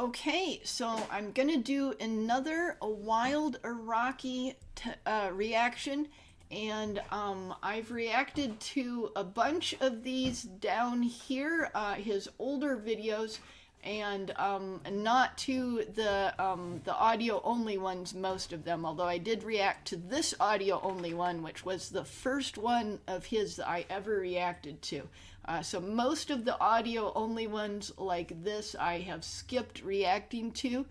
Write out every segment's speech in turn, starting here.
Okay, so I'm gonna do another wild Iraqi reaction, and I've reacted to a bunch of these down here, his older videos, and not to the audio only ones, most of them, although I did react to this audio only one, which was the first one of his that I ever reacted to. So most of the audio only ones like this I have skipped reacting to,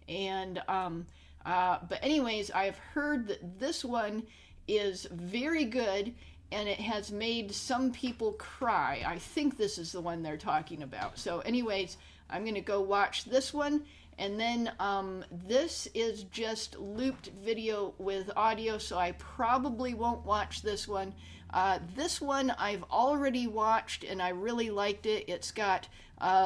and but anyways, I've heard that this one is very good and it has made some people cry. I think this is the one they're talking about. So anyways, I'm gonna go watch this one, and then this is just looped video with audio, so I probably won't watch this one. This one I've already watched and I really liked it. It's got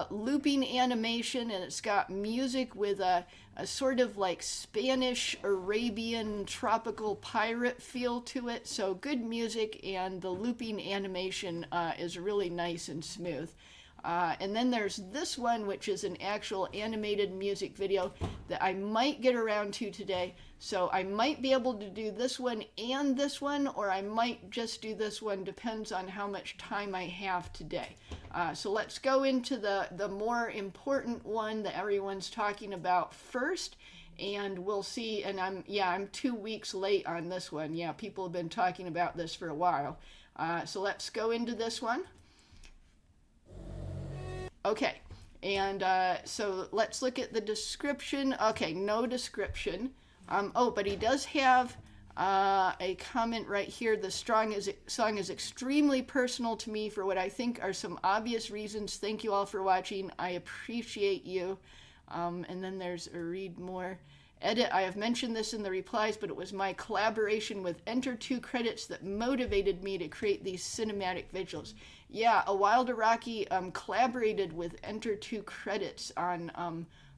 looping animation and it's got music with a sort of like Spanish Arabian tropical pirate feel to it. So good music, and the looping animation is really nice and smooth. And then there's this one, which is an actual animated music video that I might get around to today. So I might be able to do this one and this one, or I might just do this one, depends on how much time I have today. So let's go into the more important one that everyone's talking about first, and we'll see. And I'm 2 weeks late on this one. Yeah, people have been talking about this for a while. So let's go into this one. Okay, and so let's look at the description. Okay, no description. Oh, but he does have a comment right here. The song is extremely personal to me for what I think are some obvious reasons. Thank you all for watching. I appreciate you. And then there's a read more. Edit, I have mentioned this in the replies, but it was my collaboration with Enter 2 Credits that motivated me to create these cinematic visuals. Yeah, a Wild Iraqi collaborated with Enter 2 Credits on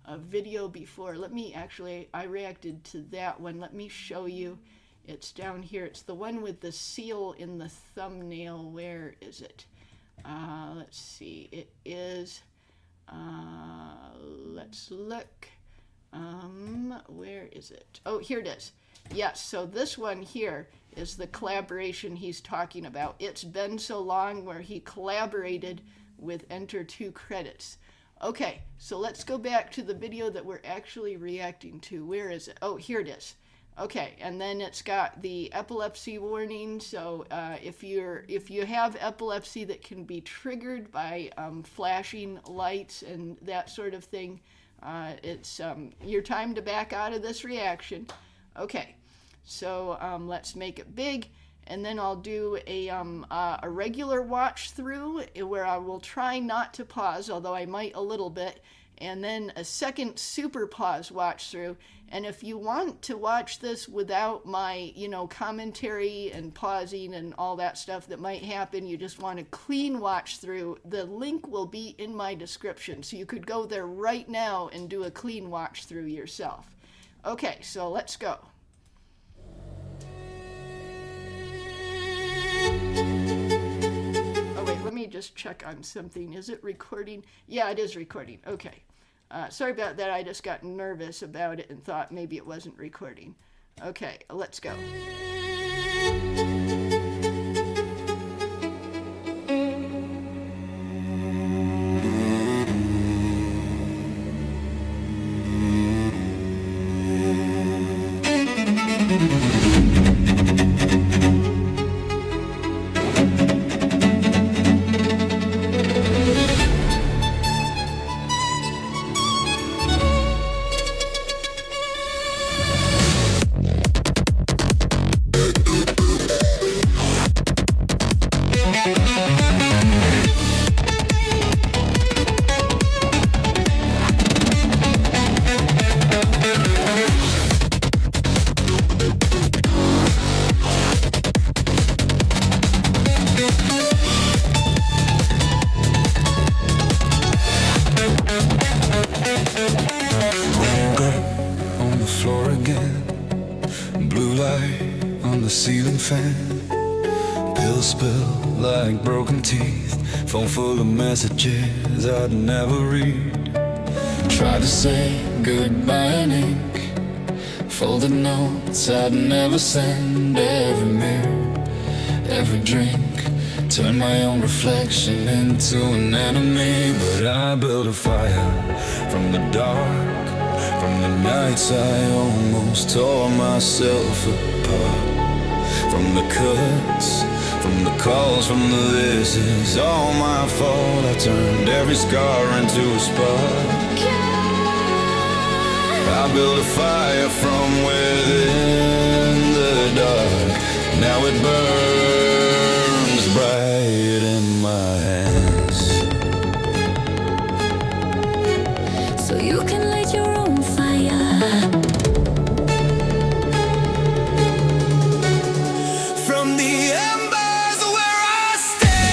a video before. Let me actually, I reacted to that one. Let me show you. It's down here. It's the one with the seal in the thumbnail. Where is it? Let's see. It is, let's look. Where is it? Oh, here it is. Yes, so this one here is the collaboration he's talking about. It's Been So Long, where he collaborated with Enter 2 Credits. Okay, so let's go back to the video that we're actually reacting to. Where is it? Oh, here it is. Okay, and then it's got the epilepsy warning. So if you have epilepsy that can be triggered by flashing lights and that sort of thing, it's your time to back out of this reaction. Okay, so let's make it big, and then I'll do a regular watch through where I will try not to pause, although I might a little bit, and then a second super pause watch through. And if you want to watch this without my, commentary and pausing and all that stuff that might happen, you just want a clean watch through, the link will be in my description. So you could go there right now and do a clean watch through yourself. Okay, so let's go. Oh wait, let me just check on something. Is it recording? Yeah, it is recording. Okay. Sorry about that. I just got nervous about it and thought maybe it wasn't recording. Okay, let's go. On the ceiling fan, pills spill like broken teeth, phone full of messages I'd never read. Tried to say goodbye in ink, folded notes I'd never send. Every mirror, every drink, turned my own reflection into an enemy. But I built a fire from the dark, from the nights I almost tore myself apart. From the cuts, from the calls, from the this is all my fault. I turned every scar into a spark. I built a fire from within the dark. Now it burns bright in my hands. So you can light your own fire. From the embers where I stand.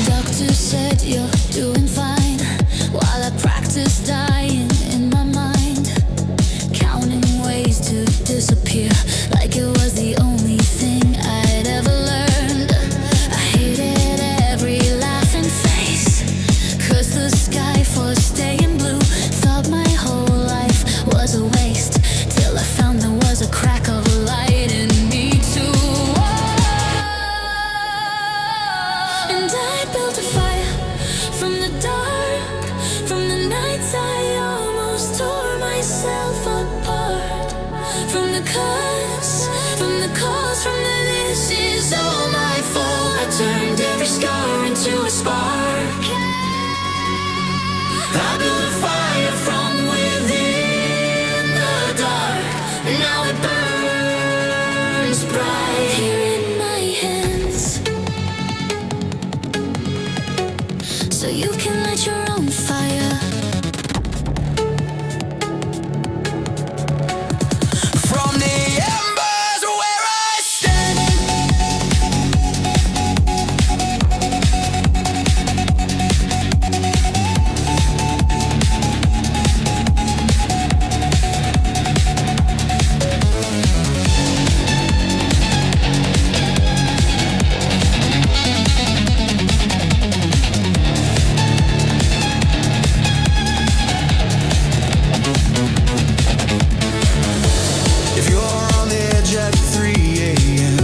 Doctor said you're doing fine, while I practice dying in my mind, counting ways to disappear, like it was the only thing I'd ever learned. I hated every laughing face, 'cause the sky was staying blue. Thought my whole life was a waste, till I found there was a crack of light in me too. And I built a fire from the dark, from the nights I almost tore myself apart. From the cuts, from the calls, from the this is all my fault. I turned every scar into a spark. I built a fire from within the dark. Now it burns bright here in my hands. So you can light your own fire. From the embers where I stand. If you're on the edge at 3 a.m.,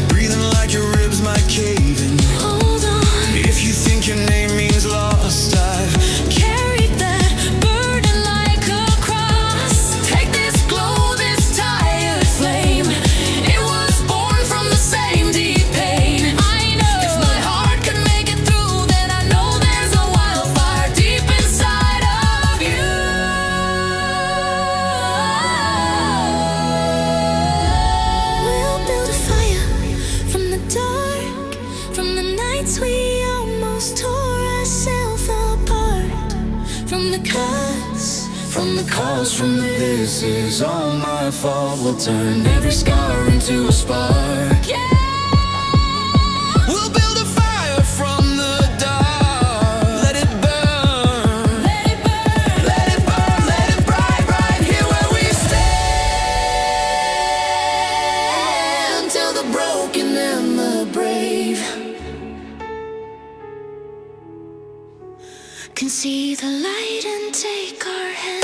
breathing like your ribs might cave in. Hold on, If you think your name means lost, I've carried that burden like a cross. Take this glow, this tired flame. It was born from the same deep pain. I know if my heart can make it through, then I know there's a wildfire deep inside of you. We'll build a fire from the dark, from the nights we almost tore ourselves apart. From the cuts, from the calls, from the this is all my fault. We'll turn every scar into a spark. yeah. We'll build a fire from the dark. Let it burn. Let it burn. Let it burn. Let it bright right here where we stand. Till the broken and the brave Can see the light and take our hands.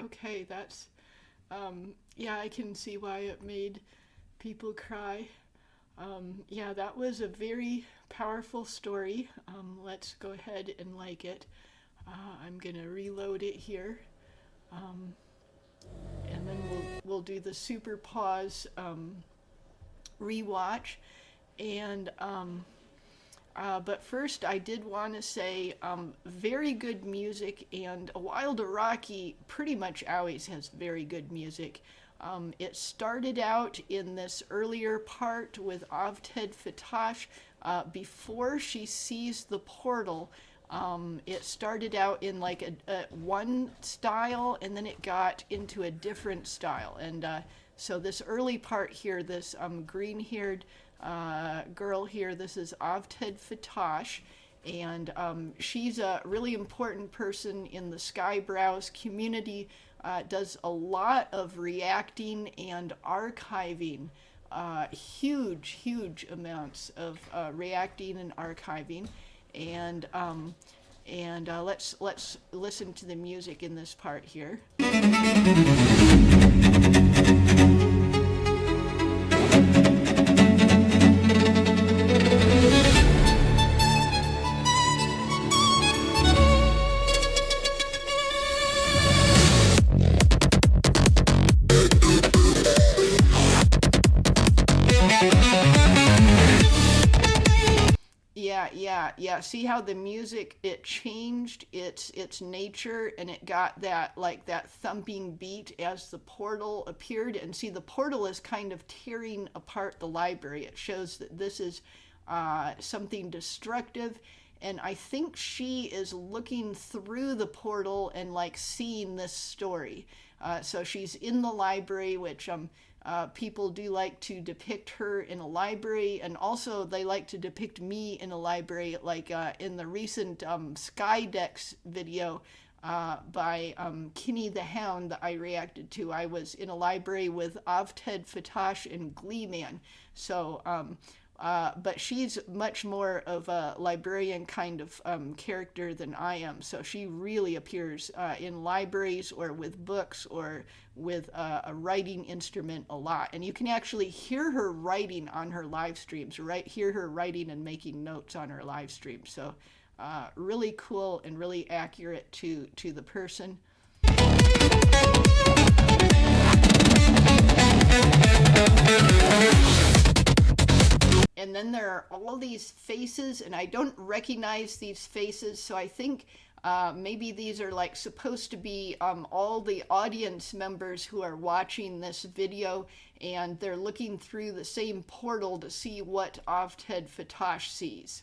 Okay, that's Yeah, I can see why it made people cry. Yeah, that was a very powerful story. Let's go ahead and like it. I'm gonna reload it here, and then we'll do the super pause rewatch. And but first, I did want to say very good music, and A Wild Iraqi pretty much always has very good music. It started out in this earlier part with Avted Fatash before she sees the portal. It started out in like a one style, and then it got into a different style. And so this early part here, this green-haired girl here, this is Avted Fatash, and she's a really important person in the Skybrowse community. Does a lot of reacting and archiving, huge amounts of reacting and archiving, and let's listen to the music in this part here. Yeah. See how the music, it changed its nature, and it got that like that thumping beat as the portal appeared. And see, the portal is kind of tearing apart the library. It shows that this is something destructive. And I think she is looking through the portal and like seeing this story. So she's in the library, which people do like to depict her in a library, and also they like to depict me in a library, like in the recent Skydex video by Kinney the Hound that I reacted to. I was in a library with Avted Fatash and Gleeman. So but she's much more of a librarian kind of character than I am. So she really appears in libraries or with books or with a writing instrument a lot. And you can actually hear her writing on her live streams, right? Hear her writing and making notes on her live streams. So really cool and really accurate to the person. And then there are all these faces, and I don't recognize these faces, so I think maybe these are like supposed to be all the audience members who are watching this video, and they're looking through the same portal to see what Avted Fatash sees.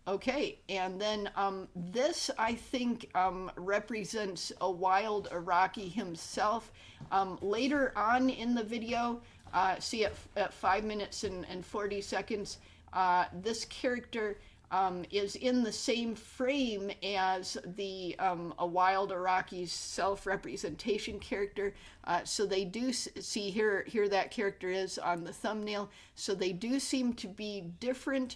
Okay, and then this, I think, represents A Wild Iraqi himself. Later on in the video, see at 5 minutes and 40 seconds, this character is in the same frame as the A Wild Iraqi's self-representation character. So they do see here that character is on the thumbnail. So they do seem to be different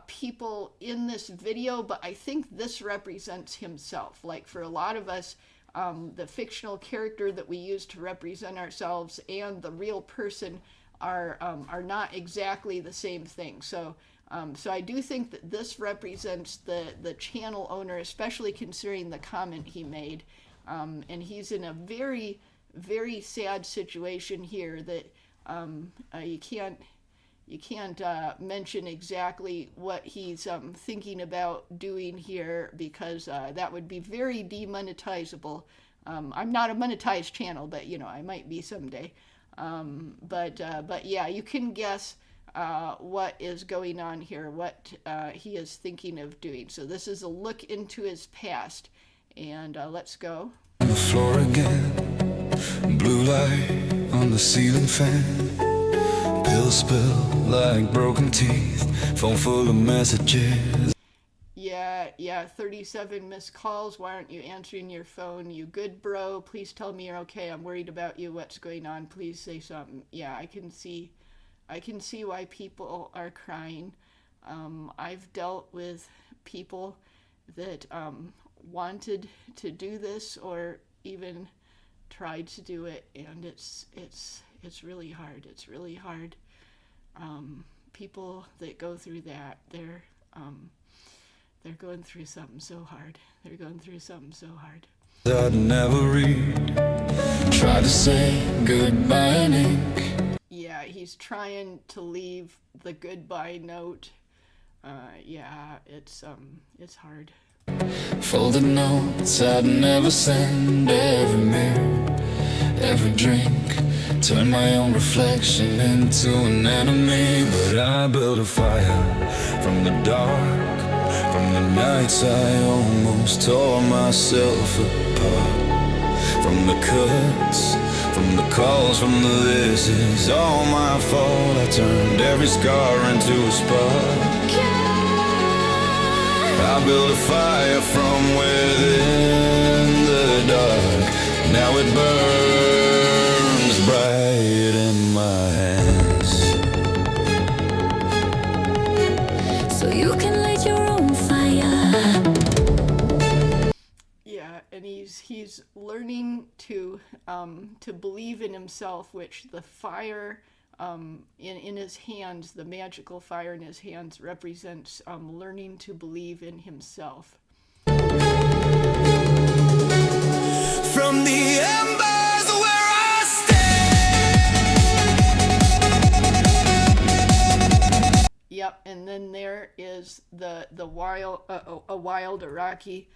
people in this video, but I think this represents himself. Like for a lot of us, the fictional character that we use to represent ourselves and the real person are not exactly the same thing. So I do think that this represents the channel owner, especially considering the comment he made. And he's in a very, very sad situation here that you can't mention exactly what he's thinking about doing here, because that would be very demonetizable. I'm not a monetized channel, but I might be someday. But yeah, you can guess what is going on here, what he is thinking of doing. So this is a look into his past, and let's go. On the floor again, blue light on the ceiling fan. Pills spill like broken teeth, phone full of messages. Yeah, Yeah, 37 missed calls. Why aren't you answering your phone? You good, bro? Please tell me you're okay. I'm worried about you. What's going on? Please say something. Yeah, I can see why people are crying. I've dealt with people that wanted to do this or even tried to do it, and it's really hard. It's really hard. People that go through that, they're going through something so hard. They're going through something so hard. I'd never read. Try to say goodbye in ink. Yeah, he's trying to leave the goodbye note. Yeah, it's hard. Folded notes I'd never send. Every mirror, every drink, turn my own reflection into an enemy. But I built a fire from the dark. From the nights I almost tore myself apart. From the cuts, from the calls, from the this is all my fault. I turned every scar into a spark. I built a fire from within the dark. Now it burns bright in my hands. So you can light your own fire. Yeah, and he's learning to believe in himself, which the fire in his hands, the magical fire in his hands, represents learning to believe in himself. From the embers where I stand. Yep, and then there is the wild a wild Iraqi,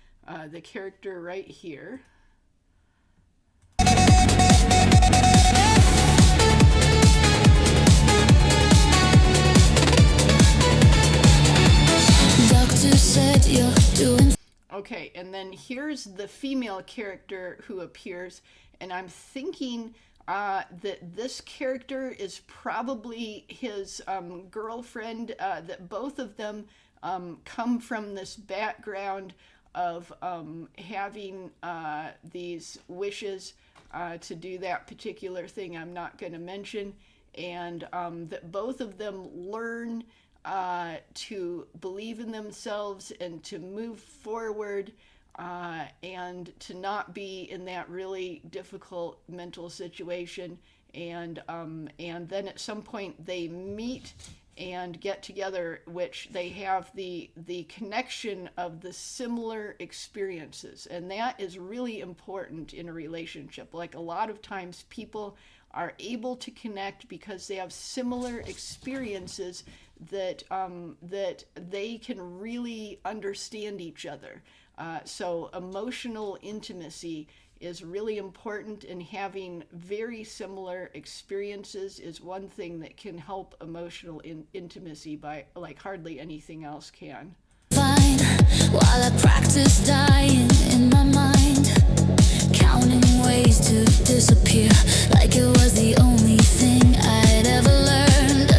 the character right here. Doctor said you're doing. Okay, and then here's the female character who appears, and I'm thinking that this character is probably his girlfriend, that both of them come from this background of having these wishes to do that particular thing I'm not going to mention, and that both of them learn to believe in themselves and to move forward, and to not be in that really difficult mental situation, and then at some point they meet and get together, which they have the connection of the similar experiences, and that is really important in a relationship. Like, a lot of times people are able to connect because they have similar experiences that they can really understand each other. So emotional intimacy is really important, and having very similar experiences is one thing that can help emotional intimacy by like hardly anything else can. Fine, while I practice dying in my mind, counting ways to disappear like it was the only thing I'd ever learned.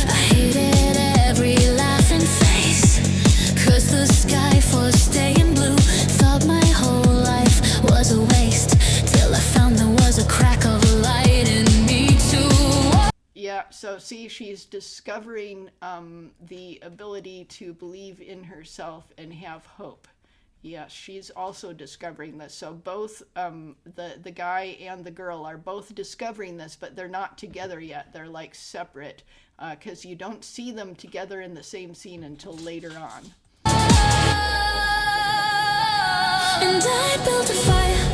I hated every laughing face, cursed the sky for staying blue, thought my whole life was a waste, till I found there was a crack of light in me too. Yeah, so see, she's discovering the ability to believe in herself and have hope. Yes, she's also discovering this. So both the guy and the girl are both discovering this, but they're not together yet. They're like separate, because you don't see them together in the same scene until later on. And I built a fire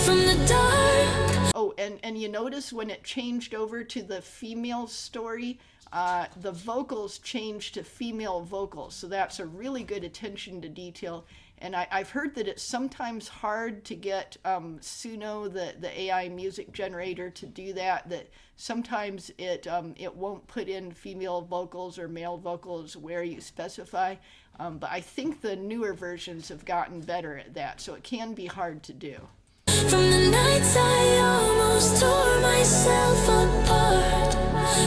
from the dark. Oh, and you notice when it changed over to the female story, the vocals changed to female vocals. So that's a really good attention to detail. And I've heard that it's sometimes hard to get Suno, the AI music generator, to do that. That sometimes it won't put in female vocals or male vocals where you specify. But I think the newer versions have gotten better at that, so it can be hard to do. From the nights I almost tore myself apart,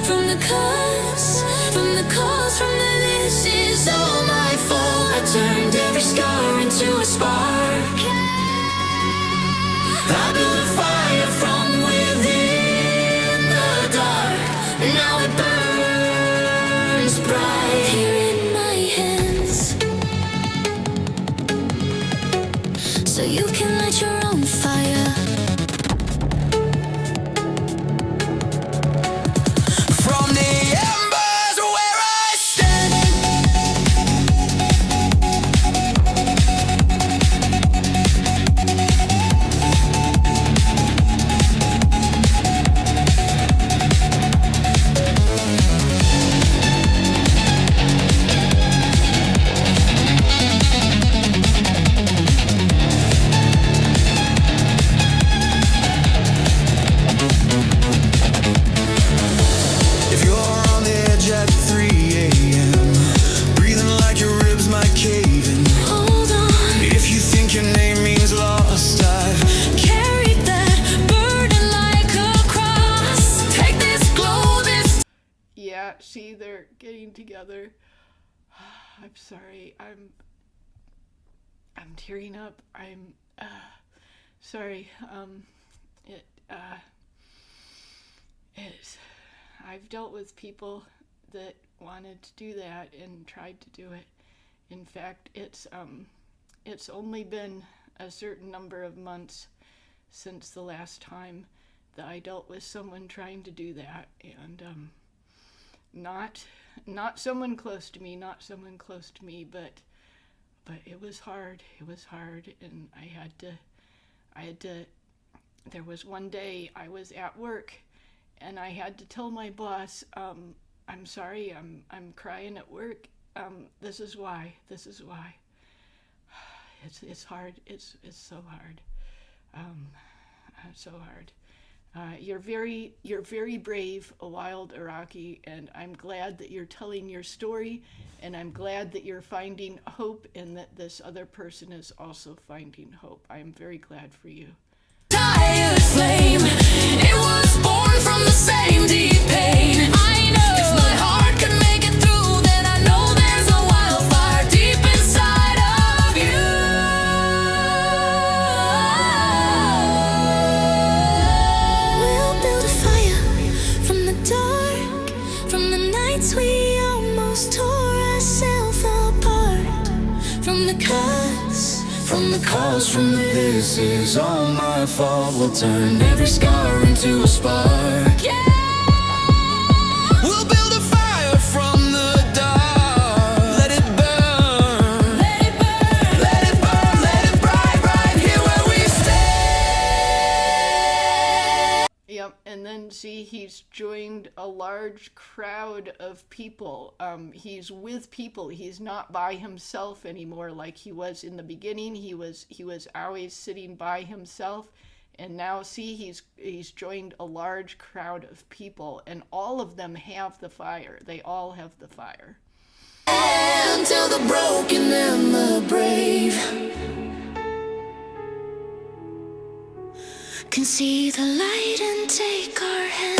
from the cuts, from the calls, from the this is all my fault. I turned every every scar into a spark. I built a fire from within the dark, and now it burns bright here in my hands. So you can light your own fire. From the embers where I stand. If you're on the edge at 3 a.m., breathing like your ribs might cave in. Hold on, If you think your name means lost, I've carry that burden like a cross. Take this glow, this. Yeah, see, they're getting together. I'm sorry. I'm tearing up. I'm sorry. It it's I've dealt with people that wanted to do that and tried to do it. In fact, it's only been a certain number of months since the last time that I dealt with someone trying to do that, and not someone close to me, but it was hard. It was hard, and I had to. There was one day I was at work, and I had to tell my boss, I'm sorry, I'm crying at work. This is why. It's hard. It's so hard. It's so hard. You're very brave, a wild Iraqi, and I'm glad that you're telling your story, and I'm glad that you're finding hope, and that this other person is also finding hope. I am very glad for you. Tired flame, it was born from the same deep pain. I know if my heart can make it through, then I know there's a wildfire deep inside of you. We'll build a fire from the dark, from the nights we almost tore ourselves apart, from the cuts, from the calls, from the this is all my fault. We'll turn every scar into a spark. yeah. We'll build a fire from the dark. Let it burn. Let it burn. Let it burn. Let it bright, right here where we stay. Yep, and then see, he's joined a large crowd of people. He's with people. He's not by himself anymore like he was in the beginning. He was always sitting by himself, and now see, he's joined a large crowd of people, and all of them have the fire. They all have the fire. Until the broken and the brave can see the light and take our hands.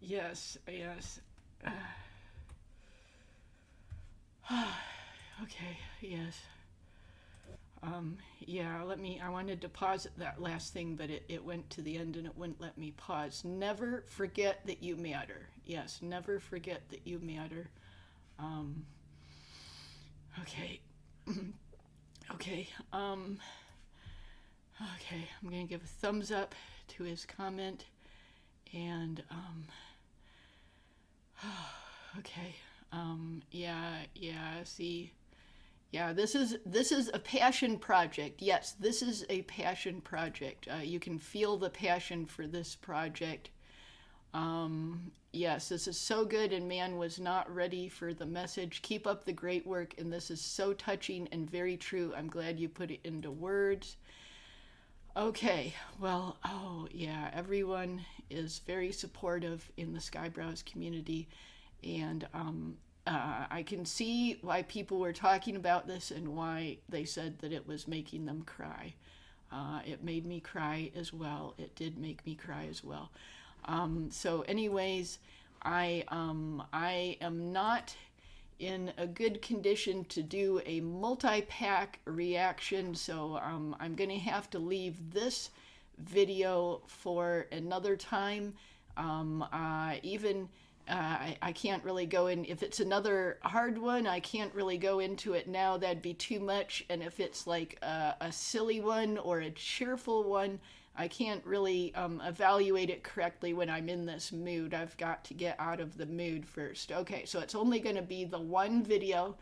Yes. Okay, yes. Yeah, I wanted to pause at that last thing, but it went to the end and it wouldn't let me pause. Never forget that you matter. Yes, never forget that you matter. Okay. Okay. Okay, I'm gonna give a thumbs up to his comment, and okay, see, yeah, this is a passion project. Yes, this is a passion project. You can feel the passion for this project. Yes, this is so good, and man was not ready for the message. Keep up the great work, and this is so touching and very true. I'm glad you put it into words. Okay, well, oh yeah, everyone is very supportive in the Skybrows community, and I can see why people were talking about this and why they said that it was making them cry. It made me cry as well. It did make me cry as well. So, anyways, I am not in a good condition to do a multi-pack reaction, so I'm gonna have to leave this video for another time. I can't really go in, if it's another hard one, I can't really go into it now, that'd be too much. And if it's like a silly one or a cheerful one, I can't really evaluate it correctly when I'm in this mood. I've got to get out of the mood first. Okay, so it's only going to be the one video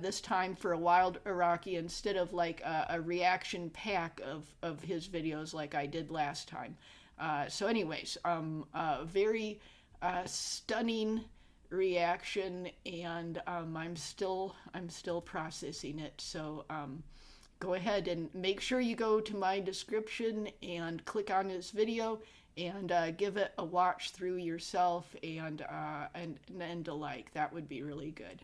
this time for a Wild Iraqi, instead of like a reaction pack of his videos like I did last time. So anyways, very stunning reaction, and I'm still processing it. So go ahead and make sure you go to my description and click on this video and give it a watch through yourself, and a like. That would be really good.